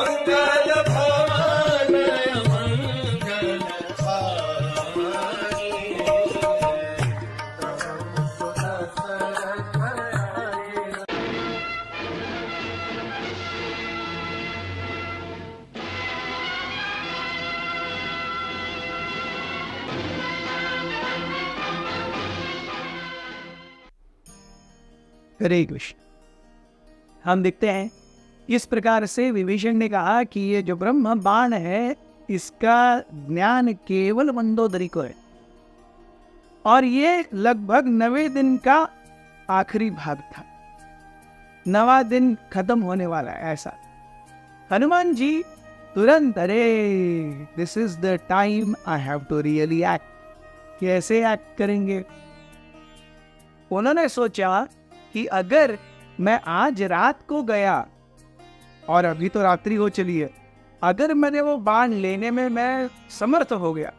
मंगल भवन मंगल हारी। हरे कृष्ण। हम देखते हैं इस प्रकार से विभीषण ने कहा कि ये जो ब्रह्म बाण है इसका ज्ञान केवल मंदोदरी को है, और ये लगभग 90 दिन का आखिरी भाग था, 9वां दिन खत्म होने वाला है। ऐसा हनुमान जी तुरंत, अरे this is the time I have to really act, कैसे एक्ट करेंगे। उन्होंने सोचा कि अगर मैं आज रात को गया, और अभी तो रात्रि हो चली है, अगर मैंने वो बाण लेने में मैं समर्थ हो गया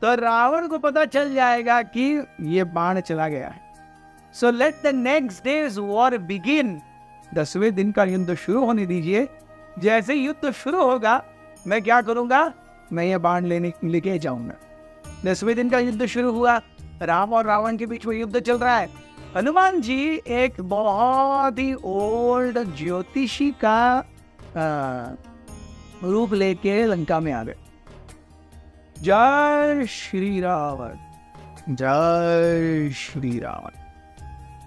तो रावण को पता चल जाएगा कि ये बाण चला गया है। So let the next days war begin, 10वें दिन का युद्ध शुरू होने दीजिए। जैसे युद्ध शुरू होगा मैं क्या करूंगा, मैं ये बाण लेके जाऊंगा। 10वें दिन का युद्ध शुरू हुआ, राम और रावण के बीच में युद्ध चल रहा है। हनुमान जी एक बहुत ही ओल्ड ज्योतिषी का रूप लेके लंका में आ गए। जय श्री रावण, जय श्री रावण,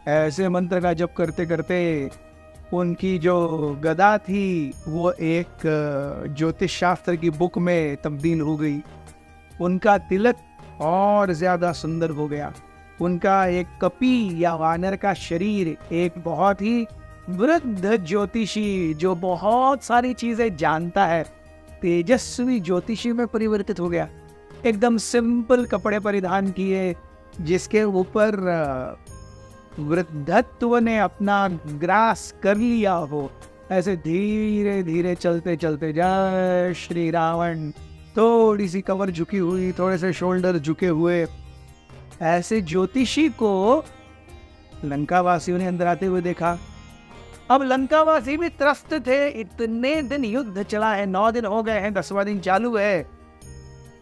ऐसे मंत्र का जप करते करते उनकी जो गदा थी वो एक ज्योतिष शास्त्र की बुक में तब्दील हो गई। उनका तिलक और ज्यादा सुंदर हो गया। उनका एक कपी या वानर का शरीर एक बहुत ही वृद्ध ज्योतिषी जो बहुत सारी चीजें जानता है, तेजस्वी ज्योतिषी में परिवर्तित हो गया। एकदम सिंपल कपड़े परिधान किए, जिसके ऊपर वृद्धत्व ने अपना ग्रास कर लिया हो। ऐसे धीरे धीरे चलते चलते जय श्री रावण, थोड़ी सी कमर झुकी हुई, थोड़े से शोल्डर झुके हुए, ऐसे ज्योतिषी को लंकावासियों ने अंदर आते हुए देखा। अब लंकावासी भी त्रस्त थे, इतने दिन युद्ध चला है, 9 दिन हो गए हैं, 10वां दिन चालू है,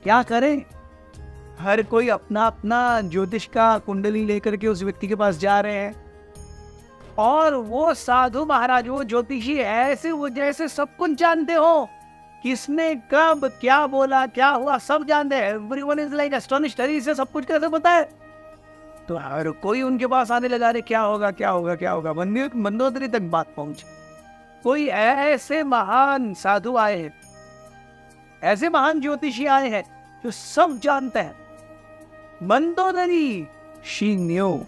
क्या करें। हर कोई अपना अपना ज्योतिष का कुंडली लेकर के उस व्यक्ति के पास जा रहे हैं, और वो साधु महाराज, वो ज्योतिषी ऐसे वो जैसे सब कुछ जानते हो, किसने कब क्या बोला क्या हुआ सब जानते हैं। एवरीवन इज लाइक एस्टोनिश्ड, इसे सब कुछ कैसे पता है। तो हर कोई उनके पास आने लगा, रे क्या होगा क्या होगा क्या होगा। मंदोदरी तक बात पहुंची। कोई ऐसे महान साधु आए हैं, ऐसे महान ज्योतिषी आए हैं जो सब जानते हैं। मंदोदरी शी न्यू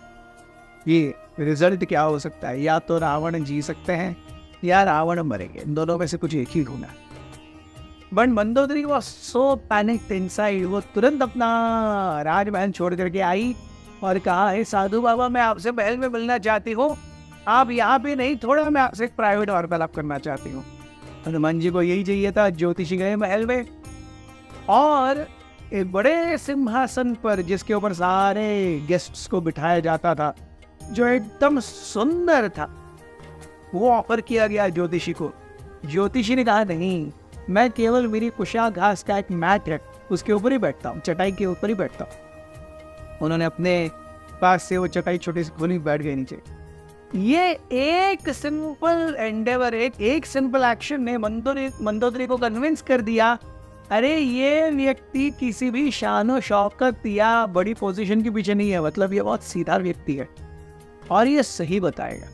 ये रिजल्ट क्या हो सकता है, या तो रावण जी सकते हैं या रावण मरेंगे, इन दोनों में से कुछ एक ही होना। बट मंदोदरी वो सो पैनिक्ड इनसाइड, वो तुरंत अपना राजमहल छोड़ करके आई और कहा, हे साधु बाबा, मैं आपसे महल में मिलना चाहती हूँ, आप यहाँ पे नहीं, थोड़ा मैं आपसे एक प्राइवेट वार्तालाप करना चाहती हूँ। हनुमान जी को यही चाहिए था। ज्योतिषी गए महल में, और एक बड़े सिंहासन पर जिसके ऊपर सारे गेस्ट्स को बिठाया जाता था, जो एकदम सुंदर था, वो ऑफर किया गया ज्योतिषी को। ज्योतिषी ने कहा, नहीं, मैं केवल मेरी कुशा घास का एक मैट है उसके ऊपर ही बैठता हूँ, चटाई के ऊपर ही बैठता हूँ। उन्होंने अपने पास से वो चटाई छोटी सी खोली, बैठ गए नीचे। ये एक सिंपल एंडेवर, एक सिंपल एक्शन ने मंदोदरी को कन्विंस कर दिया, अरे ये व्यक्ति किसी भी शान शौकत या बड़ी पोजीशन के पीछे नहीं है, मतलब ये बहुत सीधा व्यक्ति है और ये सही बताएगा।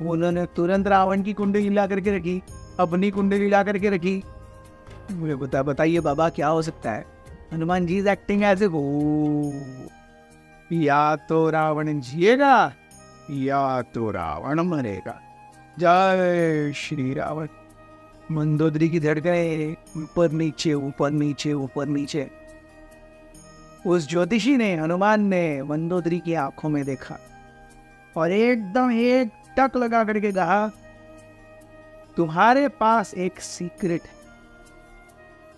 उन्होंने तुरंत रावण की कुंडली ला करके रखी, अपनी कुंडली ला करके रखी। मुझे बताइए बाबा क्या हो सकता है। Hanuman ji is acting as a, या तो रावण जिएगा या तो रावण मरेगा। जय श्री रावण। मंदोदरी की धड़कनें ऊपर नीचे ऊपर नीचे ऊपर नीचे। उस ज्योतिषी ने, हनुमान ने मंदोदरी की आंखों में देखा और एकदम एक टक लगा करके कहा, तुम्हारे पास एक सीक्रेट है,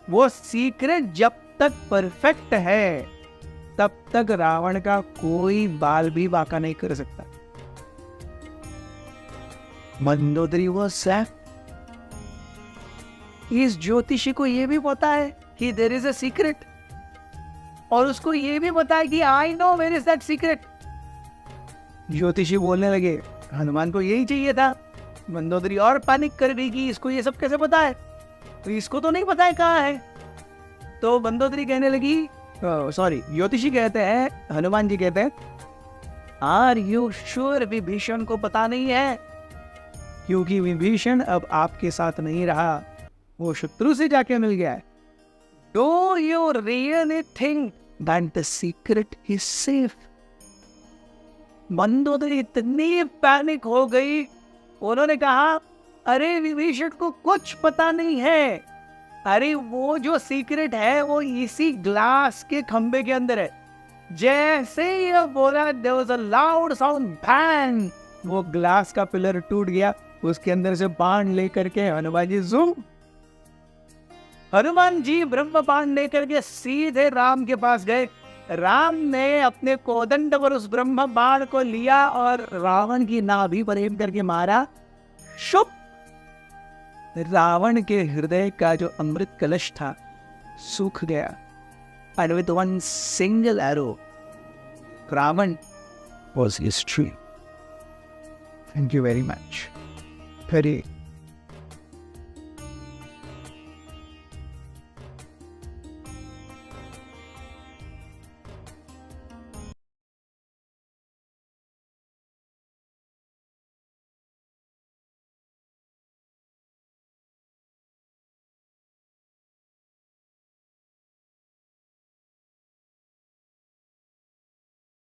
वो सीक्रेट जब तक परफेक्ट है तब तक रावण का कोई बाल भी बांका नहीं कर सकता। मंदोदरी वो सैफ, इस ज्योतिषी को ये भी पता है कि देयर इज अ सीक्रेट, और उसको ये भी पता है कि I know where is that secret. ज्योतिषी बोलने लगे हनुमान को यही चाहिए था। मंदोदरी और पैनिक कर गई कि इसको ये सब कैसे पता है, तो इसको तो नहीं पता है कहाँ है। तो मंदोदरी कहने लगी, सॉरी ज्योतिषी कहते हैं, हनुमान जी कहते हैं, आर यू श्योर विभीषण को पता नहीं है? क्योंकि विभीषण अब आपके साथ नहीं रहा, वो शत्रु से जाके मिल गया है। Do you really think that the secret is safe? Mandodari इतनी पैनिक हो गई, उन्होंने कहा अरे विभीषण को कुछ पता नहीं है, अरे वो जो सीक्रेट है वो इसी ग्लास के खंबे के अंदर है। जैसे ही बोला there was a loud sound, bang, वो ग्लास का पिलर टूट गया, उसके अंदर से बाण लेकर के हनुमान जी जूम, हनुमान जी ब्रह्म बाण लेकर के सीधे राम के पास गए। राम ने अपने कोदंड पर उस ब्रह्म बाण को लिया और रावण की नाभि पर एम करके मारा। शुभ, रावण के हृदय का जो अमृत कलश था सूख गया। And with one single arrow, Ravan was destroyed. Thank you very much. Very